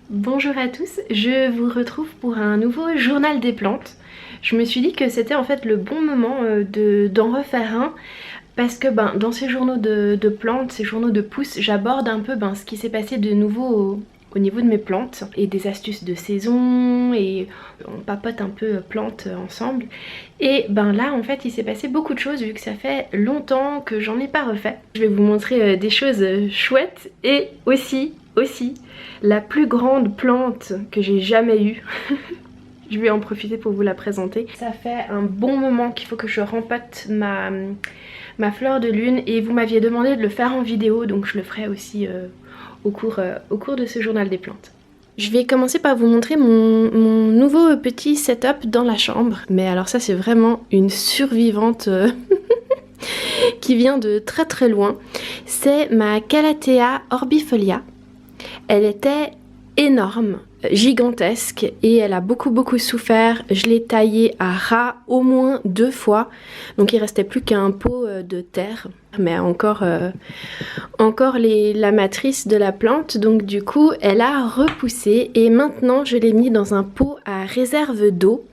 Bonjour à tous, je vous retrouve pour un nouveau journal des plantes. Je me suis dit que c'était en fait le bon moment d'en refaire un parce que dans ces journaux de plantes, ces journaux de pousses, j'aborde un peu ce qui s'est passé de nouveau au niveau de mes plantes et des astuces de saison et on papote un peu plantes ensemble. Et là en fait il s'est passé beaucoup de choses vu que ça fait longtemps que j'en ai pas refait. Je vais vous montrer des choses chouettes et aussi la plus grande plante que j'ai jamais eue. Je vais en profiter pour vous la présenter. Ça fait un bon moment qu'il faut que je rempote ma fleur de lune et vous m'aviez demandé de le faire en vidéo, donc je le ferai aussi au cours de ce journal des plantes. Je vais commencer par vous montrer mon nouveau petit setup dans la chambre. Mais alors ça c'est vraiment une survivante qui vient de très très loin. C'est ma Calathea orbifolia. Elle était énorme, gigantesque et elle a beaucoup souffert. Je l'ai taillée à ras au moins 2 fois, donc il restait plus qu'un pot de terre, mais encore la matrice de la plante, donc du coup elle a repoussé et maintenant je l'ai mis dans un pot à réserve d'eau.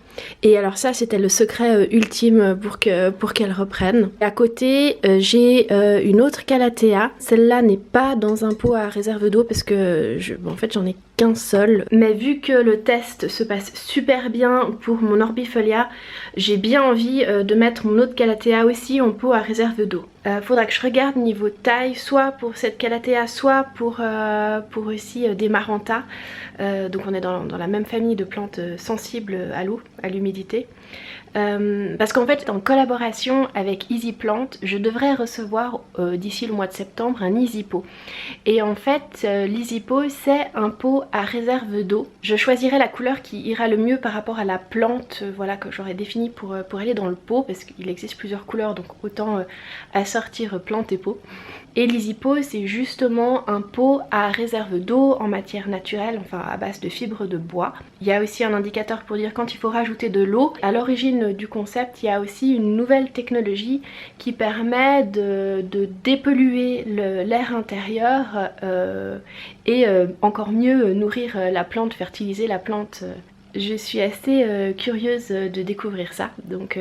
Et alors ça c'était le secret ultime pour qu'elle reprenne. À côté j'ai une autre Calathea. Celle-là n'est pas dans un pot à réserve d'eau parce que en fait j'en ai qu'un seul. Mais vu que le test se passe super bien pour mon orbifolia, j'ai bien envie de mettre mon autre Calathea aussi en pot à réserve d'eau. Faudra que je regarde niveau taille, soit pour cette Calathea, soit pour aussi des Maranta. Donc on est dans la même famille de plantes sensibles à l'eau, à l'humidité. Parce qu'en fait en collaboration avec Easy Plant, je devrais recevoir d'ici le mois de septembre un Easy Pot. Et en fait l'Easy Pot c'est un pot à réserve d'eau. Je choisirai la couleur qui ira le mieux par rapport à la plante voilà, que j'aurais définie pour aller dans le pot, parce qu'il existe plusieurs couleurs donc autant assortir plante et pot. Et l'Easy Pot c'est justement un pot à réserve d'eau en matière naturelle, enfin à base de fibres de bois. Il y a aussi un indicateur pour dire quand il faut rajouter de l'eau. À l'origine du concept il y a aussi une nouvelle technologie qui permet de dépolluer l'air intérieur et encore mieux nourrir la plante, fertiliser la plante. Je suis assez curieuse de découvrir ça, donc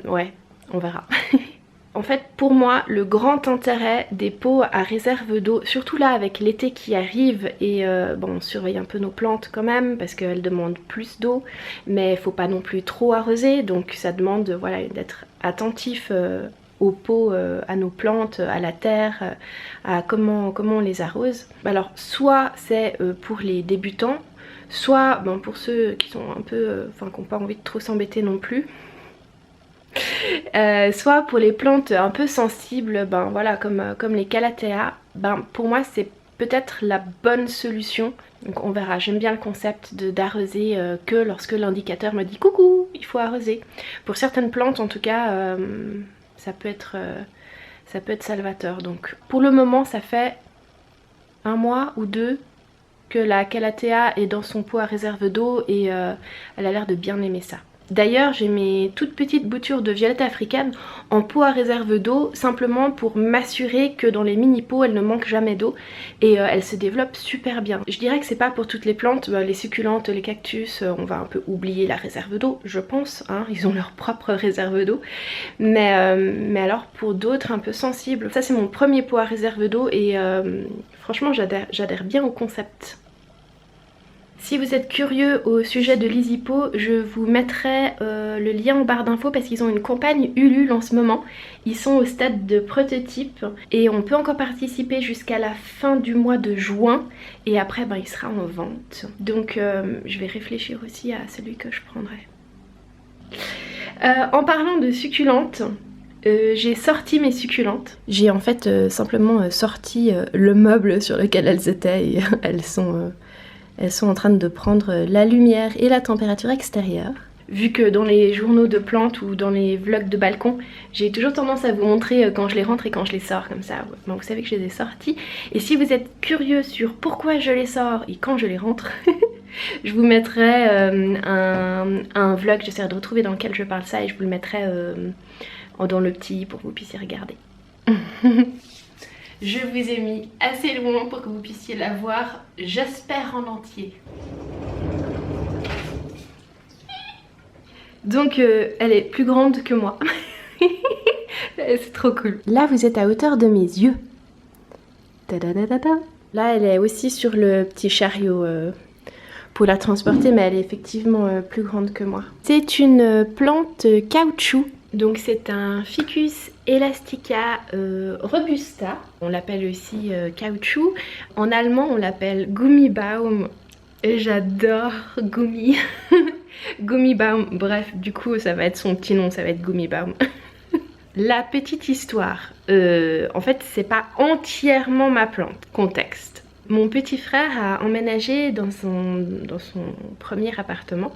ouais, on verra. En fait pour moi le grand intérêt des pots à réserve d'eau, surtout là avec l'été qui arrive et on surveille un peu nos plantes quand même parce qu'elles demandent plus d'eau, mais il faut pas non plus trop arroser, donc ça demande voilà, d'être attentif aux pots, à nos plantes, à la terre, à comment on les arrose. Alors soit c'est pour les débutants, soit pour ceux qui sont un peu, qui n'ont pas envie de trop s'embêter non plus. Soit pour les plantes un peu sensibles, voilà, comme les Calathea, pour moi c'est peut-être la bonne solution. Donc on verra, j'aime bien le concept d'arroser que lorsque l'indicateur me dit coucou, il faut arroser. Pour certaines plantes en tout cas, ça peut être salvateur. Donc pour le moment ça fait 1 mois ou 2 que la Calathea est dans son pot à réserve d'eau et elle a l'air de bien aimer ça. D'ailleurs j'ai mes toutes petites boutures de violette africaine en pot à réserve d'eau simplement pour m'assurer que dans les mini pots elles ne manquent jamais d'eau et elles se développent super bien. Je dirais que c'est pas pour toutes les plantes, les succulentes, les cactus, on va un peu oublier la réserve d'eau je pense, hein, ils ont leur propre réserve d'eau. Mais alors pour d'autres un peu sensibles, ça c'est mon premier pot à réserve d'eau et franchement j'adhère bien au concept. Si vous êtes curieux au sujet de l'Easy Pot, je vous mettrai le lien en barre d'infos parce qu'ils ont une campagne Ulule en ce moment. Ils sont au stade de prototype et on peut encore participer jusqu'à la fin du mois de juin et après il sera en vente. Donc je vais réfléchir aussi à celui que je prendrai. En parlant de succulentes, j'ai sorti mes succulentes. J'ai en fait simplement sorti le meuble sur lequel elles étaient et elles sont en train de prendre la lumière et la température extérieure. Vu que dans les journaux de plantes ou dans les vlogs de balcon, j'ai toujours tendance à vous montrer quand je les rentre et quand je les sors comme ça. Vous savez que je les ai sortis. Et si vous êtes curieux sur pourquoi je les sors et quand je les rentre, je vous mettrai un vlog, j'essaierai de retrouver dans lequel je parle ça et je vous le mettrai dans le petit pour que vous puissiez regarder. Je vous ai mis assez loin pour que vous puissiez la voir, j'espère en entier. Donc elle est plus grande que moi. C'est trop cool. Là vous êtes à hauteur de mes yeux. Là elle est aussi sur le petit chariot pour la transporter, mais elle est effectivement plus grande que moi. C'est une plante caoutchouc. Donc c'est un Ficus elastica robusta. On l'appelle aussi caoutchouc. En allemand on l'appelle Gummibaum. Et j'adore Gummi. Gummibaum, bref, du coup ça va être son petit nom, ça va être Gummibaum. La petite histoire, en fait c'est pas entièrement ma plante, contexte. Mon petit frère a emménagé dans son premier appartement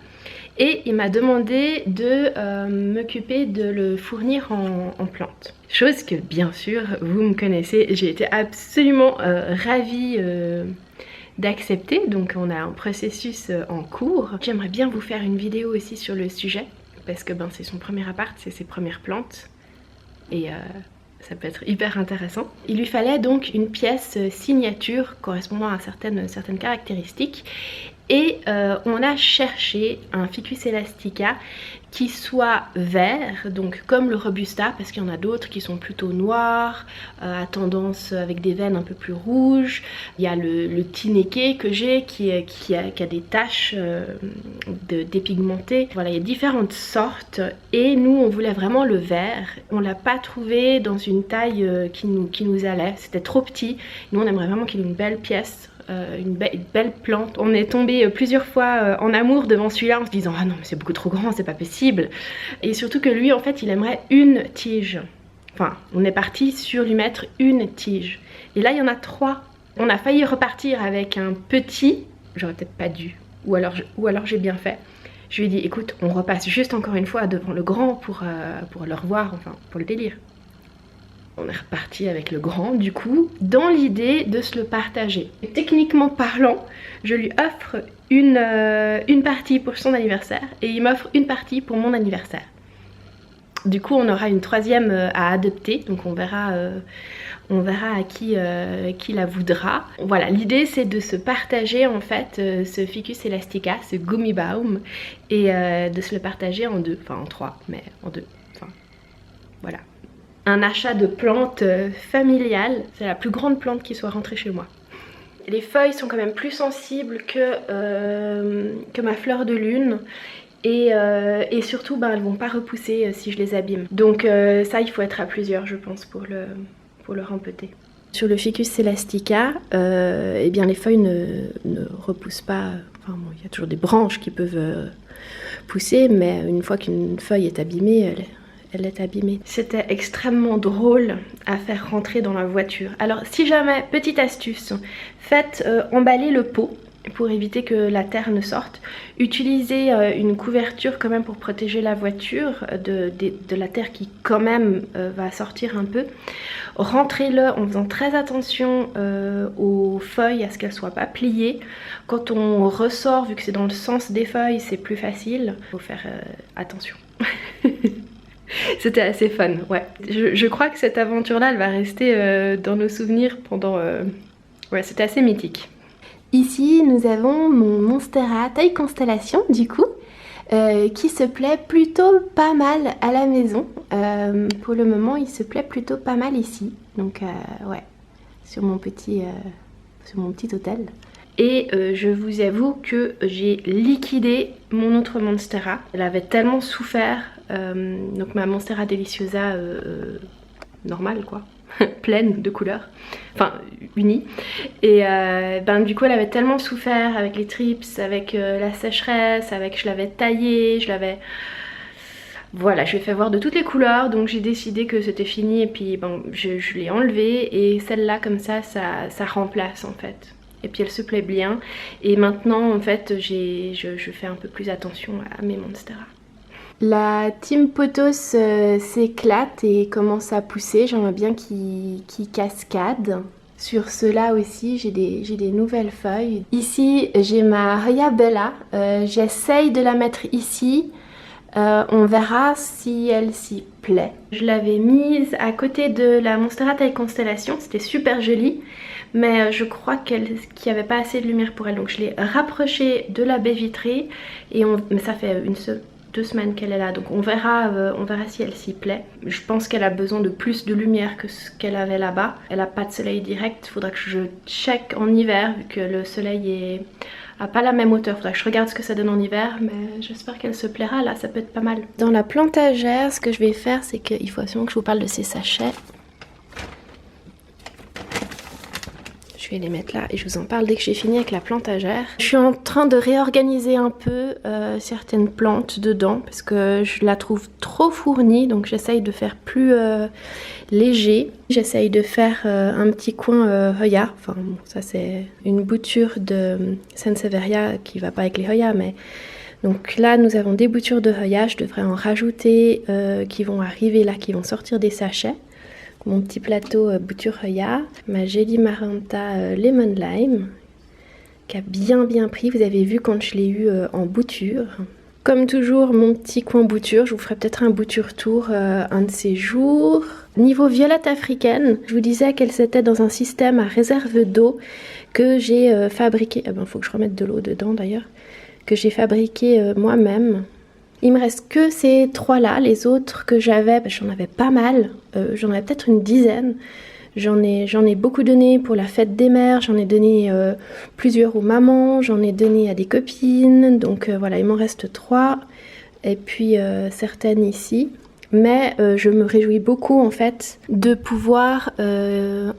et il m'a demandé de m'occuper de le fournir en plantes. Chose que bien sûr vous me connaissez, j'ai été absolument ravie d'accepter, donc on a un processus en cours. J'aimerais bien vous faire une vidéo aussi sur le sujet parce que c'est son premier appart, c'est ses premières plantes et ça peut être hyper intéressant. Il lui fallait donc une pièce signature correspondant à certaines caractéristiques et on a cherché un Ficus elastica qui soit vert, donc comme le robusta, parce qu'il y en a d'autres qui sont plutôt noirs, à tendance avec des veines un peu plus rouges. Il y a le tineke que j'ai qui a des taches dépigmentées. Voilà, il y a différentes sortes et nous on voulait vraiment le vert. On l'a pas trouvé dans une taille qui nous allait, c'était trop petit. Nous on aimerait vraiment qu'il ait une belle pièce. Une belle plante. On est tombé plusieurs fois en amour devant celui-là en se disant ah non mais c'est beaucoup trop grand, c'est pas possible. Et surtout que lui en fait il aimerait une tige. Enfin on est parti sur lui mettre une tige. Et là il y en a 3. On a failli repartir avec un petit, j'aurais peut-être pas dû, ou alors j'ai bien fait. Je lui ai dit écoute on repasse juste encore une fois devant le grand pour le revoir, enfin pour le délire. On est reparti avec le grand du coup, dans l'idée de se le partager. Techniquement parlant, je lui offre une partie pour son anniversaire et il m'offre une partie pour mon anniversaire. Du coup on aura une troisième à adopter, donc on verra à qui la voudra. Voilà, l'idée c'est de se partager en fait ce Ficus elastica, ce Gummibaum, et de se le partager en 2, enfin en 3, mais en 2, enfin voilà. Un achat de plantes familiales, c'est la plus grande plante qui soit rentrée chez moi. Les feuilles sont quand même plus sensibles que ma fleur de lune et surtout elles vont pas repousser si je les abîme. Donc ça il faut être à plusieurs je pense pour le rempeter. Sur le Ficus elastica, eh bien les feuilles ne repoussent pas, enfin bon, il y a toujours des branches qui peuvent pousser, mais une fois qu'une feuille est abîmée, elle est abîmée. C'était extrêmement drôle à faire rentrer dans la voiture. Alors si jamais, petite astuce, faites emballer le pot pour éviter que la terre ne sorte. Utilisez une couverture quand même pour protéger la voiture de la terre qui quand même va sortir un peu. Rentrez-le en faisant très attention aux feuilles, à ce qu'elles ne soient pas pliées. Quand on ressort, vu que c'est dans le sens des feuilles, c'est plus facile. Il faut faire attention. C'était assez fun, ouais. Je crois que cette aventure-là, elle va rester dans nos souvenirs pendant... Ouais, c'était assez mythique. Ici, nous avons mon Monstera taille constellation, du coup, qui se plaît plutôt pas mal à la maison. Pour le moment, il se plaît plutôt pas mal ici. Donc, ouais, sur mon petit hôtel. Et je vous avoue que j'ai liquidé mon autre Monstera. Elle avait tellement souffert, donc ma Monstera Deliciosa normale quoi, pleine de couleurs, enfin unie. Et du coup elle avait tellement souffert avec les trips, avec la sécheresse, je l'avais taillée, voilà, je l'ai fait voir de toutes les couleurs, donc j'ai décidé que c'était fini et puis je l'ai enlevée et celle-là comme ça remplace en fait. Et puis elle se plaît bien et maintenant en fait je fais un peu plus attention à mes Monstera. La team Pothos s'éclate et commence à pousser, j'aimerais bien qu'il cascade. Sur ceux-là aussi j'ai des nouvelles feuilles. Ici j'ai ma Ria Bella, j'essaye de la mettre ici. On verra si elle s'y plaît. Je l'avais mise à côté de la Monstera taille constellation, c'était super joli. Mais je crois qu'il n'y avait pas assez de lumière pour elle. Donc je l'ai rapprochée de la baie vitrée. Mais ça fait 2 semaines qu'elle est là. Donc on verra si elle s'y plaît. Je pense qu'elle a besoin de plus de lumière que ce qu'elle avait là-bas. Elle n'a pas de soleil direct. Il faudra que je check en hiver vu que le soleil a pas la même hauteur. Il faudra que je regarde ce que ça donne en hiver. Mais j'espère qu'elle se plaira là. Ça peut être pas mal. Dans la plantagère, ce que je vais faire, c'est qu'il faut absolument que je vous parle de ces sachets. Je vais les mettre là et je vous en parle dès que j'ai fini avec la plantagère. Je suis en train de réorganiser un peu certaines plantes dedans parce que je la trouve trop fournie, donc j'essaye de faire plus léger. J'essaye de faire un petit coin Hoya, enfin bon, ça c'est une bouture de Sansevieria qui va pas avec les Hoya, mais donc là nous avons des boutures de Hoya, je devrais en rajouter qui vont arriver là, qui vont sortir des sachets. Mon petit plateau bouture Hoya, ma Jelly Maranta Lemon Lime qui a bien pris, vous avez vu quand je l'ai eu en bouture. Comme toujours mon petit coin bouture, je vous ferai peut-être un bouture tour un de ces jours. Niveau violette africaine, je vous disais qu'elle s'était dans un système à réserve d'eau que j'ai fabriqué, il faut que je remette de l'eau dedans d'ailleurs, que j'ai fabriqué moi-même. Il me reste que ces 3 là, les autres que j'avais, j'en avais pas mal, j'en avais peut-être une dizaine. J'en ai beaucoup donné pour la fête des mères, j'en ai donné plusieurs aux mamans, j'en ai donné à des copines, donc voilà, il m'en reste 3, et puis certaines ici. Mais je me réjouis beaucoup en fait de pouvoir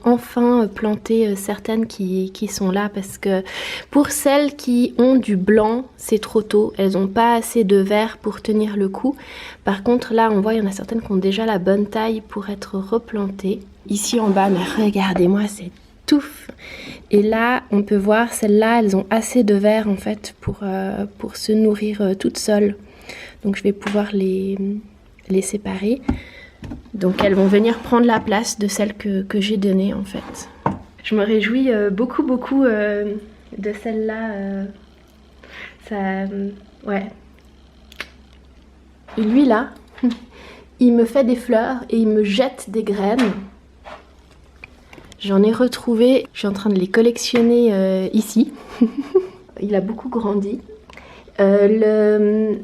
enfin planter certaines qui sont là, parce que pour celles qui ont du blanc, c'est trop tôt, elles n'ont pas assez de vert pour tenir le coup. Par contre là on voit, il y en a certaines qui ont déjà la bonne taille pour être replantées. Ici en bas, mais regardez-moi, c'est touffe. Et là on peut voir, celles-là elles ont assez de vert en fait pour se nourrir toutes seules. Donc je vais pouvoir les séparer. Donc elles vont venir prendre la place de celles que j'ai données en fait. Je me réjouis beaucoup de celle-là. Ouais. Et lui là, il me fait des fleurs et il me jette des graines. J'en ai retrouvé, je suis en train de les collectionner ici. Il a beaucoup grandi. Le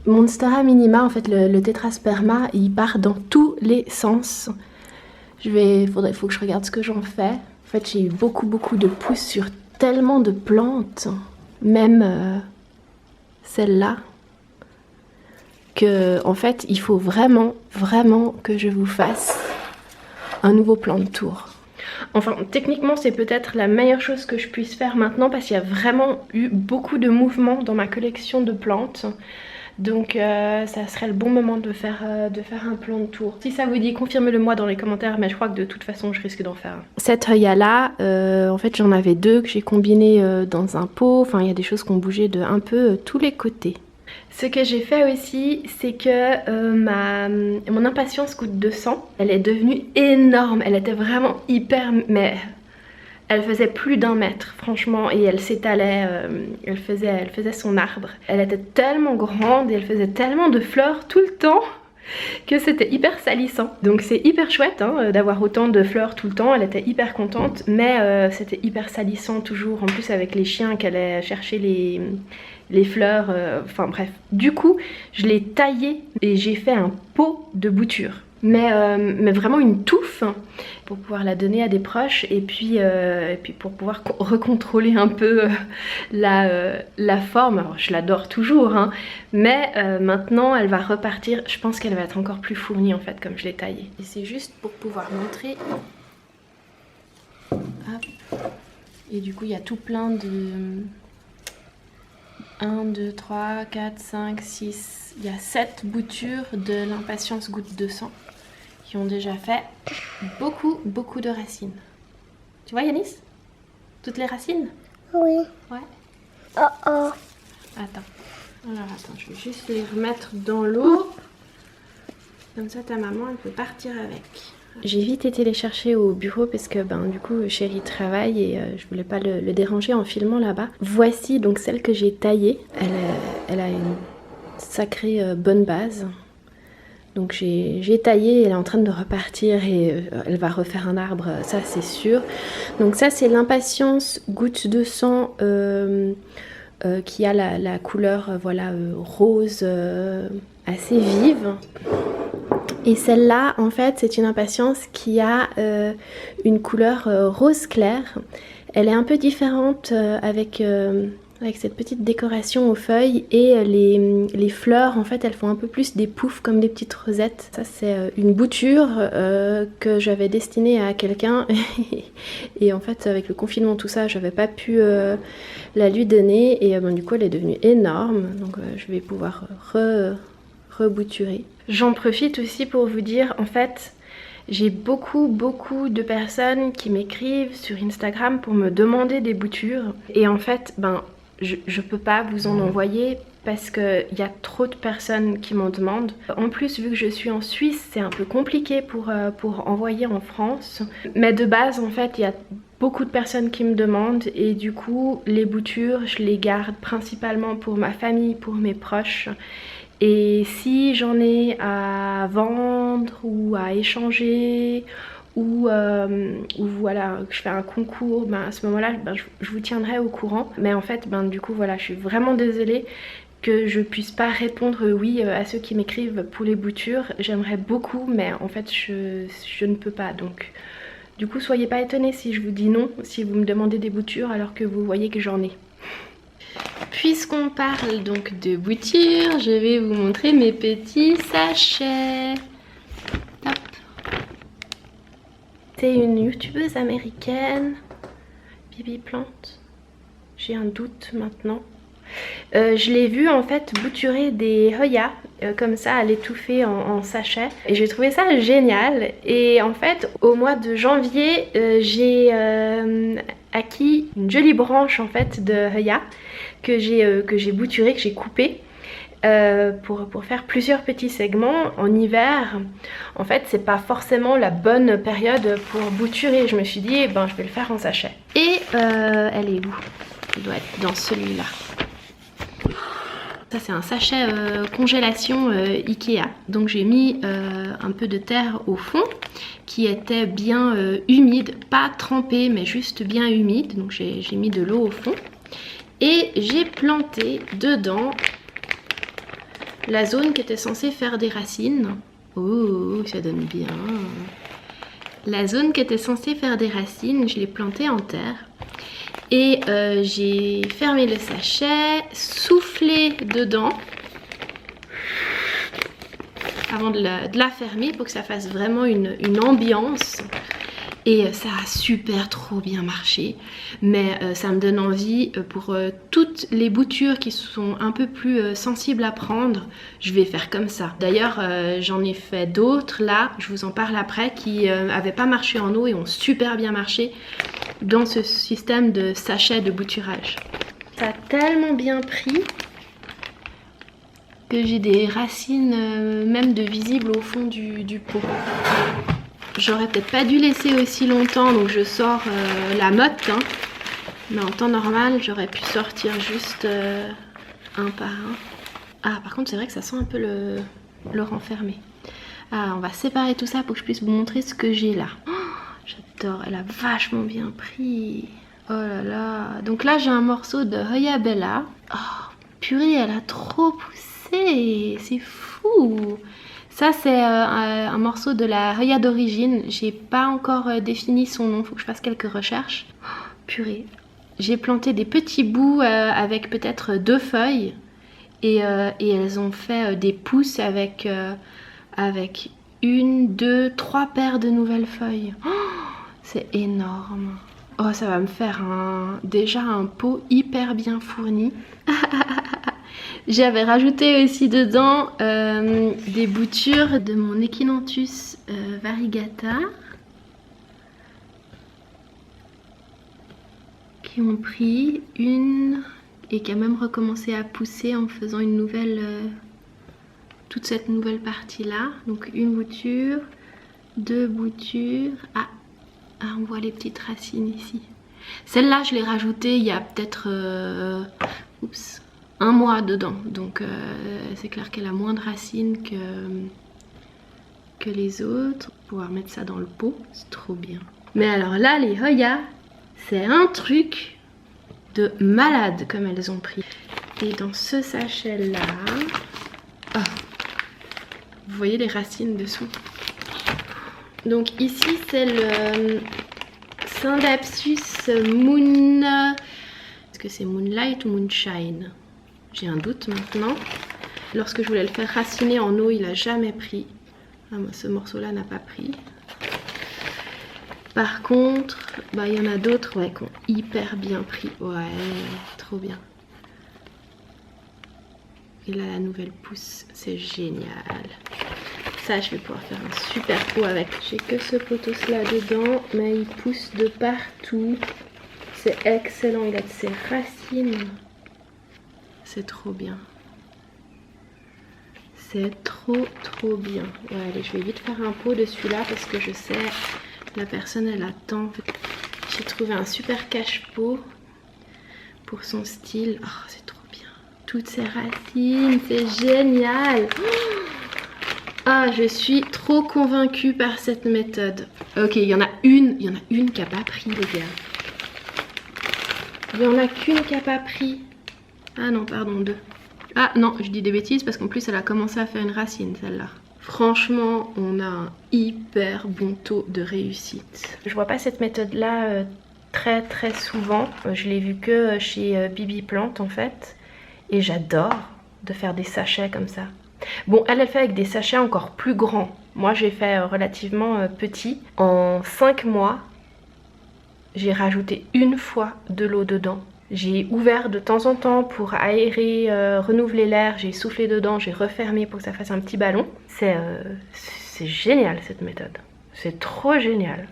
Monstera minima, en fait, le tétrasperma, il part dans tous les sens. Faut que je regarde ce que j'en fais. En fait, j'ai eu beaucoup de pousses sur tellement de plantes, même celle-là, que en fait, il faut vraiment que je vous fasse un nouveau plan de tour. Enfin, techniquement, c'est peut-être la meilleure chose que je puisse faire maintenant parce qu'il y a vraiment eu beaucoup de mouvements dans ma collection de plantes. Donc ça serait le bon moment de faire un plan de tour. Si ça vous dit, confirmez-le moi dans les commentaires, mais je crois que de toute façon je risque d'en faire un. Cette Hoya là, en fait j'en avais 2 que j'ai combinées dans un pot. Enfin il y a des choses qui ont bougé de un peu tous les côtés. Ce que j'ai fait aussi, c'est que mon impatience goutte de sang, elle est devenue énorme. Elle était vraiment hyper... mais elle faisait plus d'1 mètre, franchement, et elle s'étalait, elle faisait son arbre. Elle était tellement grande et elle faisait tellement de fleurs tout le temps que c'était hyper salissant. Donc c'est hyper chouette hein, d'avoir autant de fleurs tout le temps, elle était hyper contente, mais c'était hyper salissant toujours, en plus avec les chiens qu'elle allait chercher les fleurs, enfin bref. Du coup, je l'ai taillée et j'ai fait un pot de bouture. Mais vraiment une touffe pour pouvoir la donner à des proches et puis pour pouvoir recontrôler un peu la forme. Alors je l'adore toujours hein, mais maintenant elle va repartir, je pense qu'elle va être encore plus fournie en fait comme je l'ai taillée. Et c'est juste pour pouvoir montrer. Hop. Et du coup il y a tout plein de 1, 2, 3, 4, 5, 6, il y a 7 boutures de l'impatience goutte de sang qui ont déjà fait beaucoup de racines. Tu vois Yanis? Toutes les racines? Oui. Ouais. Oh oh. Attends. Alors attends, je vais juste les remettre dans l'eau. Comme ça ta maman elle peut partir avec. J'ai vite été les chercher au bureau parce que du coup Chéri travaille et je voulais pas le déranger en filmant là-bas. Voici donc celle que j'ai taillée. Elle a une sacrée bonne base. Donc j'ai taillé, elle est en train de repartir et elle va refaire un arbre, ça c'est sûr. Donc ça c'est l'impatience goutte de sang qui a la couleur voilà, rose assez vive. Et celle-là en fait c'est une impatience qui a une couleur rose clair. Elle est un peu différente avec cette petite décoration aux feuilles et les fleurs en fait elles font un peu plus des poufs comme des petites rosettes. Ça c'est une bouture que j'avais destinée à quelqu'un et en fait avec le confinement tout ça j'avais pas pu la lui donner et du coup elle est devenue énorme donc je vais pouvoir rebouturer. J'en profite aussi pour vous dire en fait j'ai beaucoup de personnes qui m'écrivent sur Instagram pour me demander des boutures et en fait je peux pas vous en envoyer parce qu'il y a trop de personnes qui m'en demandent. En plus vu que je suis en Suisse c'est un peu compliqué pour envoyer en France. Mais de base en fait il y a beaucoup de personnes qui me demandent et du coup les boutures je les garde principalement pour ma famille, pour mes proches. Et si j'en ai à vendre ou à échanger ou voilà que je fais un concours, à ce moment là je vous tiendrai au courant. Mais en fait du coup voilà je suis vraiment désolée que je puisse pas répondre oui à ceux qui m'écrivent pour les boutures. J'aimerais beaucoup mais en fait je ne peux pas, donc du coup soyez pas étonnés si je vous dis non si vous me demandez des boutures alors que vous voyez que j'en ai. Puisqu'on parle donc de boutures, je vais vous montrer mes petits sachets. Hop. C'est une youtubeuse américaine, Bibi Plante. J'ai un doute maintenant. Je l'ai vue en fait bouturer des Hoya comme ça à l'étouffer en sachet et j'ai trouvé ça génial. Et en fait au mois de janvier j'ai acquis une jolie branche en fait de Hoya que j'ai bouturé, que j'ai coupé pour faire plusieurs petits segments. En hiver en fait c'est pas forcément la bonne période pour bouturer. Je me suis dit je vais le faire en sachet. Et elle est où? Elle doit être dans celui-là. Ça c'est un sachet congélation Ikea. Donc j'ai mis un peu de terre au fond qui était bien humide, pas trempé mais juste bien humide. Donc j'ai mis de l'eau au fond. Et j'ai planté dedans la zone qui était censée faire des racines. Oh, ça donne bien. La zone qui était censée faire des racines, je l'ai plantée en terre. Et j'ai fermé le sachet, soufflé dedans avant de la fermer pour que ça fasse vraiment une ambiance. Et ça a super trop bien marché, mais ça me donne envie pour toutes les boutures qui sont un peu plus sensibles à prendre, je vais faire comme ça. D'ailleurs j'en ai fait d'autres là, je vous en parle après, qui n'avaient pas marché en eau et ont super bien marché dans ce système de sachet de bouturage. Ça a tellement bien pris que j'ai des racines même de visibles au fond du pot. J'aurais peut-être pas dû laisser aussi longtemps, donc je sors la motte, hein. Mais en temps normal j'aurais pu sortir juste un par un. Ah par contre c'est vrai que ça sent un peu le renfermé. Ah on va séparer tout ça pour que je puisse vous montrer ce que j'ai là. Oh, j'adore, elle a vachement bien pris. Oh là là. Donc là j'ai un morceau de Hoya Bella. Oh purée, elle a trop poussé, c'est fou. Ça c'est un morceau de la Hoya d'origine, j'ai pas encore défini son nom, faut que je fasse quelques recherches. Oh, purée, j'ai planté des petits bouts avec peut-être 2 feuilles et elles ont fait des pousses avec 1, 2, 3 paires de nouvelles feuilles. Oh, c'est énorme. Oh ça va me faire déjà un pot hyper bien fourni. J'avais rajouté aussi dedans des boutures de mon Echinanthus variegata qui ont pris une et qui a même recommencé à pousser en faisant une nouvelle, toute cette nouvelle partie là. Donc une bouture, 2 boutures. Ah, on voit les petites racines ici. Celle-là je l'ai rajoutée il y a peut-être 1 mois dedans, donc c'est clair qu'elle a moins de racines que les autres. Pouvoir mettre ça dans le pot, c'est trop bien. Mais alors là, les Hoya, c'est un truc de malade comme elles ont pris. Et dans ce sachet là, oh, vous voyez les racines dessous. Donc ici c'est le Scindapsus Moon. Est-ce que c'est Moonlight ou Moonshine? J'ai un doute maintenant. Lorsque je voulais le faire raciner en eau, il a jamais pris. Ah, ce morceau là n'a pas pris. Par contre, bah, il y en a d'autres ouais, qui ont hyper bien pris. Ouais, trop bien. Et là la nouvelle pousse, c'est génial. Ça je vais pouvoir faire un super pot avec. J'ai que ce potos là dedans, mais il pousse de partout. C'est excellent, il a de ses racines. C'est trop bien. C'est trop bien. Ouais, allez, je vais vite faire un pot de celui-là parce que je sais, la personne elle attend. J'ai trouvé un super cache-pot pour son style. Oh, c'est trop bien. Toutes ces racines, c'est génial. Ah, je suis trop convaincue par cette méthode. Ok, il y en a une qui a pas pris, les gars. Il y en a qu'une qui a pas pris. Ah non, pardon, 2. Ah non, je dis des bêtises parce qu'en plus elle a commencé à faire une racine, celle-là. Franchement, on a un hyper bon taux de réussite. Je vois pas cette méthode-là très souvent. Je l'ai vue que chez Bibi Plante en fait. Et j'adore de faire des sachets comme ça. Bon, elle fait avec des sachets encore plus grands. Moi, j'ai fait relativement petit. En 5 mois, j'ai rajouté 1 fois de l'eau dedans. J'ai ouvert de temps en temps pour aérer, renouveler l'air. J'ai soufflé dedans, j'ai refermé pour que ça fasse un petit ballon. C'est génial cette méthode. C'est trop génial.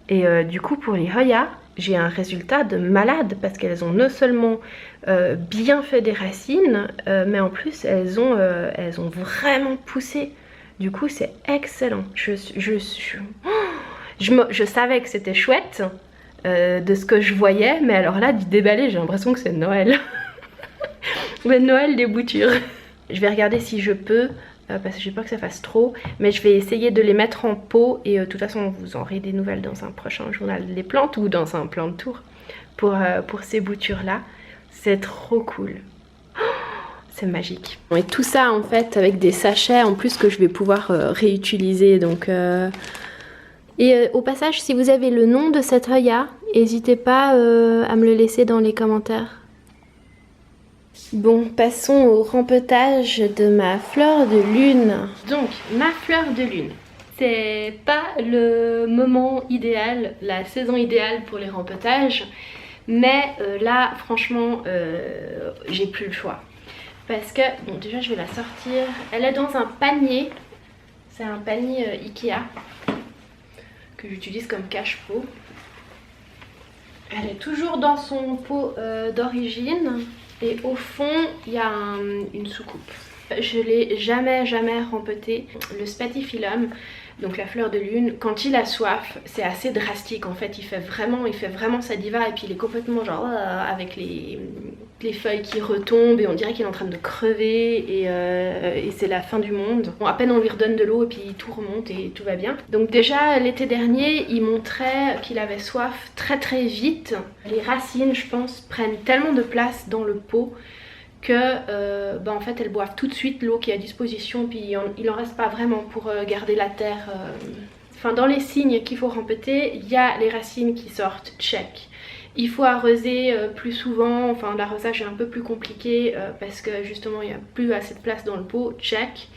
Et du coup, pour les Hoya, j'ai un résultat de malade parce qu'elles ont non seulement bien fait des racines, mais en plus elles ont vraiment poussé. Du coup, c'est excellent. Je savais que c'était chouette de ce que je voyais, mais alors là, du déballé, j'ai l'impression que c'est Noël. Le Noël des boutures. Je vais regarder si je peux. Parce que j'ai peur que ça fasse trop, mais je vais essayer de les mettre en pot et de toute façon vous aurez des nouvelles dans un prochain journal des plantes ou dans un plan de tour pour ces boutures là. C'est trop cool, oh, c'est magique. Et tout ça en fait avec des sachets en plus que je vais pouvoir réutiliser donc et au passage si vous avez le nom de cette Hoya, n'hésitez pas à me le laisser dans les commentaires. Bon, passons au rempetage de ma fleur de lune. Donc, ma fleur de lune, c'est pas le moment idéal, la saison idéale pour les rempetages, mais là, franchement, j'ai plus le choix. Parce que, bon, déjà, je vais la sortir. Elle est dans un panier, c'est un panier Ikea que j'utilise comme cache-pot. Elle est toujours dans son pot d'origine. Et au fond, il y a une soucoupe. Je l'ai jamais rempeté. Le Spathiphyllum, donc la fleur de lune, quand il a soif, c'est assez drastique en fait. Il fait vraiment sa diva et puis il est complètement genre avec les feuilles qui retombent et on dirait qu'il est en train de crever et c'est la fin du monde. Bon, à peine on lui redonne de l'eau et puis tout remonte et tout va bien. Donc déjà l'été dernier, il montrait qu'il avait soif très vite. Les racines, je pense, prennent tellement de place dans le pot que en fait elles boivent tout de suite l'eau qui est à disposition, puis il en reste pas vraiment pour garder la terre. Enfin, dans les signes qu'il faut rempeter, il y a les racines qui sortent, check. Il faut arroser plus souvent, enfin l'arrosage est un peu plus compliqué parce que justement il n'y a plus assez de place dans le pot, check.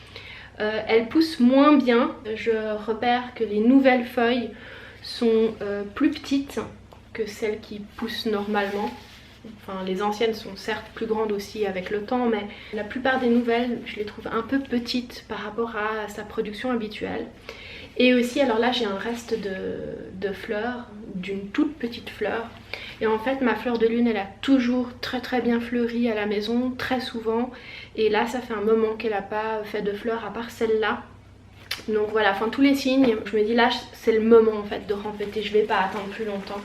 Elles poussent moins bien, je repère que les nouvelles feuilles sont plus petites que celles qui poussent normalement. Enfin, les anciennes sont certes plus grandes aussi avec le temps, mais la plupart des nouvelles, je les trouve un peu petites par rapport à sa production habituelle. Et aussi, alors là, j'ai un reste de fleurs, d'une toute petite fleur. Et en fait, ma fleur de lune, elle a toujours très bien fleuri à la maison, très souvent. Et là, ça fait un moment qu'elle n'a pas fait de fleurs à part celle-là. Donc voilà, enfin tous les signes, je me dis là, c'est le moment en fait de rempeter, je vais pas attendre plus longtemps.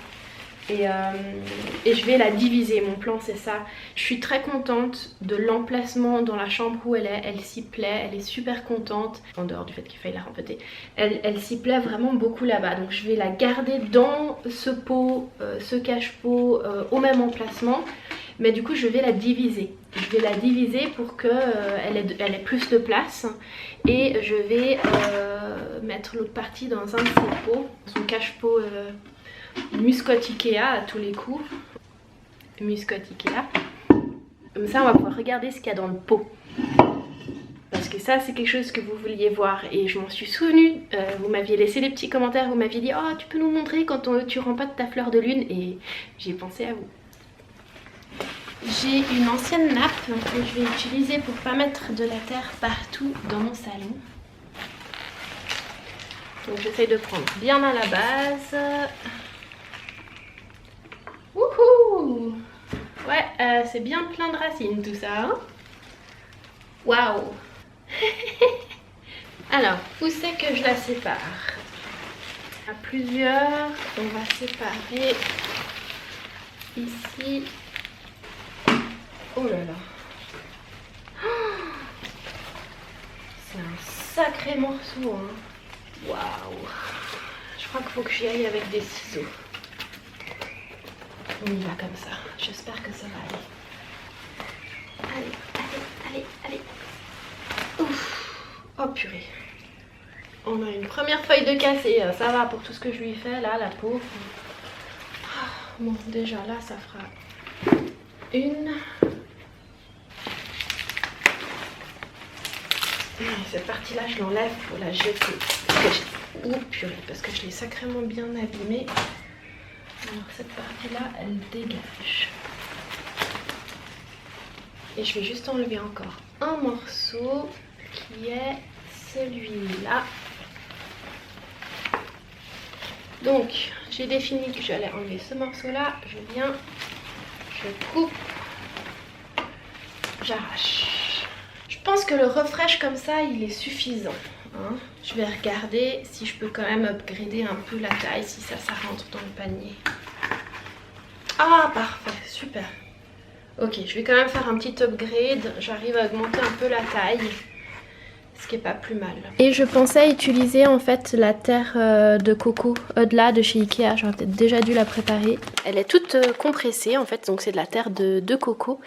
et je vais la diviser. Mon plan c'est ça. Je suis très contente de l'emplacement dans la chambre où elle est. Elle s'y plaît, elle est super contente. En dehors du fait qu'il faille la rempoter, elle s'y plaît vraiment beaucoup là-bas. Donc je vais la garder dans ce pot, ce cache-pot au même emplacement. Mais du coup je vais la diviser. Je vais la diviser pour qu'elle ait plus de place. Et je vais mettre l'autre partie dans un de ces pots, son cache-pot Muscotte Ikea à tous les coups. Muscotte Ikea. Comme ça on va pouvoir regarder ce qu'il y a dans le pot. Parce que ça c'est quelque chose que vous vouliez voir et je m'en suis souvenue. Vous m'aviez laissé des petits commentaires, vous m'aviez dit oh tu peux nous montrer quand tu rempotes ta fleur de lune, et j'ai pensé à vous. J'ai une ancienne nappe que je vais utiliser pour pas mettre de la terre partout dans mon salon. Donc j'essaye de prendre bien à la base. Wouhou! Ouais, c'est bien plein de racines tout ça. Hein? Waouh! Alors, où c'est que je la sépare? À plusieurs, on va séparer ici. Oh là là! C'est un sacré morceau. Hein. Waouh! Je crois qu'il faut que j'y aille avec des ciseaux. On y va comme ça. J'espère que ça va aller. Allez. Ouf! Oh purée. On a une première feuille de cassé. Ça va pour tout ce que je lui fais là, la pauvre. Bon, déjà là, ça fera une. Cette partie-là, je l'enlève pour la jeter. Oh purée, parce que je l'ai sacrément bien abîmée. Alors cette partie-là, elle dégage. Et je vais juste enlever encore un morceau qui est celui-là. Donc, j'ai défini que j'allais enlever ce morceau-là. Je viens, je coupe, j'arrache. Je pense que le refresh comme ça, il est suffisant. Hein. Je vais regarder si je peux quand même upgrader un peu la taille, si ça rentre dans le panier. Ah, parfait, super. Ok, je vais quand même faire un petit upgrade. J'arrive à augmenter un peu la taille, ce qui est pas plus mal. Et je pensais utiliser en fait la terre de coco au-delà de chez Ikea. J'aurais peut-être déjà dû la préparer. Elle est toute compressée en fait, donc c'est de la terre de coco.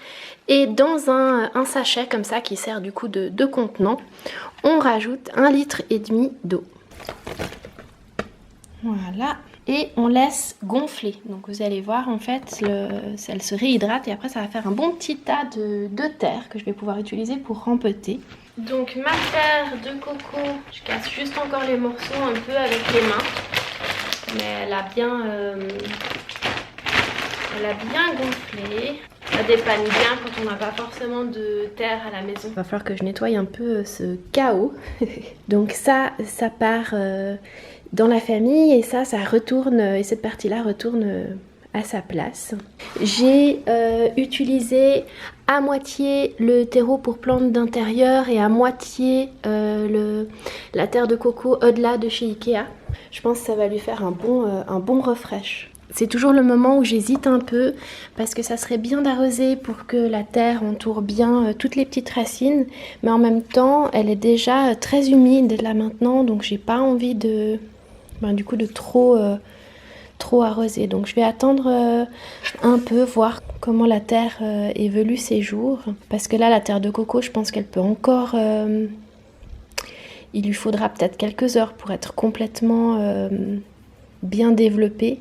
Et dans un sachet comme ça qui sert du coup de contenant, on rajoute 1,5 litre d'eau. Voilà. Et on laisse gonfler. Donc vous allez voir en fait, elle se réhydrate et après ça va faire un bon petit tas de terre que je vais pouvoir utiliser pour rempoter. Donc ma terre de coco, je casse juste encore les morceaux un peu avec les mains. Mais elle a bien gonflé. Ça dépanne bien quand on n'a pas forcément de terre à la maison. Il va falloir que je nettoie un peu ce chaos. Donc ça part dans la famille et ça retourne, et cette partie-là retourne à sa place. J'ai utilisé à moitié le terreau pour plantes d'intérieur et à moitié la terre de coco au-delà de chez Ikea. Je pense que ça va lui faire un bon refresh. C'est toujours le moment où j'hésite un peu parce que ça serait bien d'arroser pour que la terre entoure bien toutes les petites racines. Mais en même temps, elle est déjà très humide là maintenant, donc j'ai pas envie de trop arroser. Donc je vais attendre un peu, voir comment la terre évolue ces jours. Parce que là, la terre de coco, je pense qu'elle peut encore... il lui faudra peut-être quelques heures pour être complètement bien développée.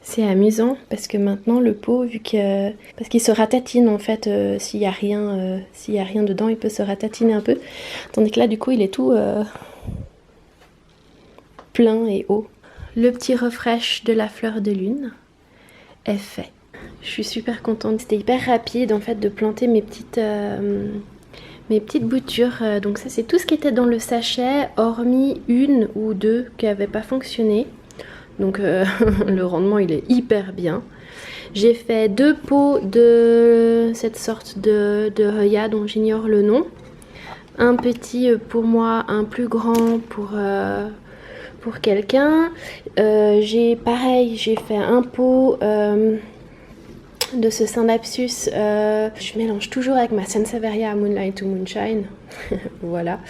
C'est amusant parce que maintenant le pot, parce qu'il se ratatine en fait, s'il y a rien dedans, il peut se ratatiner un peu. Tandis que là du coup il est tout plein et haut. Le petit refresh de la fleur de lune est fait. Je suis super contente. C'était hyper rapide en fait de planter mes petites boutures. Donc ça c'est tout ce qui était dans le sachet, hormis une ou deux qui n'avaient pas fonctionné. Donc le rendement il est hyper bien. J'ai fait 2 pots de cette sorte de Hoya dont j'ignore le nom. Un petit pour moi, un plus grand pour quelqu'un. J'ai fait un pot de ce Synapsus. Je mélange toujours avec ma Sansevieria Moonlight to Moonshine. Voilà.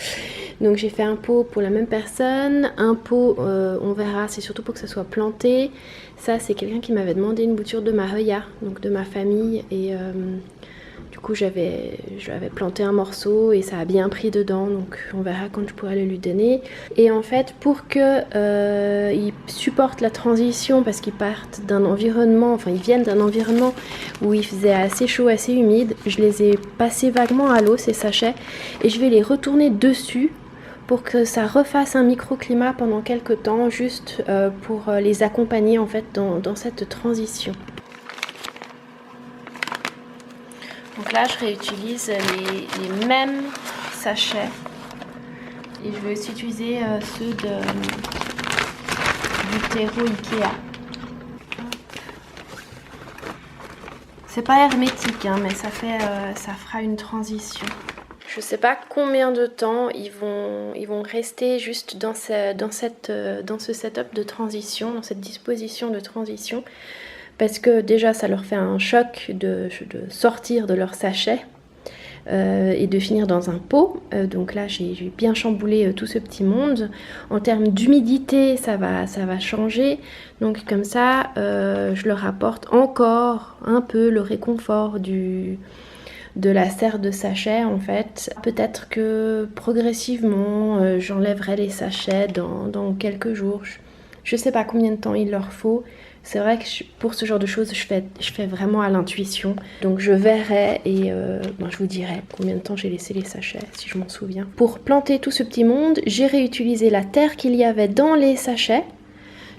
Donc j'ai fait un pot pour la même personne. Un pot, on verra, c'est surtout pour que ça soit planté. Ça, c'est quelqu'un qui m'avait demandé une bouture de ma Heya, donc de ma famille. Et du coup, j'avais planté un morceau et ça a bien pris dedans. Donc on verra quand je pourrai le lui donner. Et en fait, pour qu'ils supportent la transition, parce qu'ils partent d'un environnement, enfin ils viennent d'un environnement où il faisait assez chaud, assez humide, je les ai passés vaguement à l'eau, ces sachets. Et je vais les retourner dessus pour que ça refasse un microclimat pendant quelques temps, juste pour les accompagner en fait dans cette transition. Donc là, je réutilise les mêmes sachets et je vais aussi utiliser ceux du terreau Ikea. C'est pas hermétique, hein, mais ça fera une transition. Je sais pas combien de temps ils vont rester juste dans ce setup de transition, dans cette disposition de transition. Parce que déjà ça leur fait un choc de sortir de leur sachet et de finir dans un pot. Donc là j'ai bien chamboulé tout ce petit monde. En termes d'humidité ça va changer. Donc comme ça je leur apporte encore un peu le réconfort de la serre de sachet en fait. Peut-être que progressivement j'enlèverai les sachets dans quelques jours. Je sais pas combien de temps il leur faut. C'est vrai que pour ce genre de choses, je fais vraiment à l'intuition. Donc je verrai et je vous dirai combien de temps j'ai laissé les sachets, si je m'en souviens. Pour planter tout ce petit monde, j'ai réutilisé la terre qu'il y avait dans les sachets,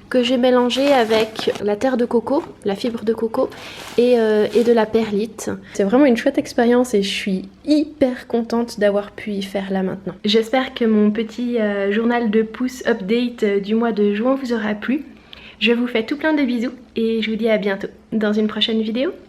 que j'ai mélangé avec la terre de coco, la fibre de coco et de la perlite. C'est vraiment une chouette expérience et je suis hyper contente d'avoir pu y faire là maintenant. J'espère que mon petit journal de pouce update du mois de juin vous aura plu. Je vous fais tout plein de bisous et je vous dis à bientôt dans une prochaine vidéo.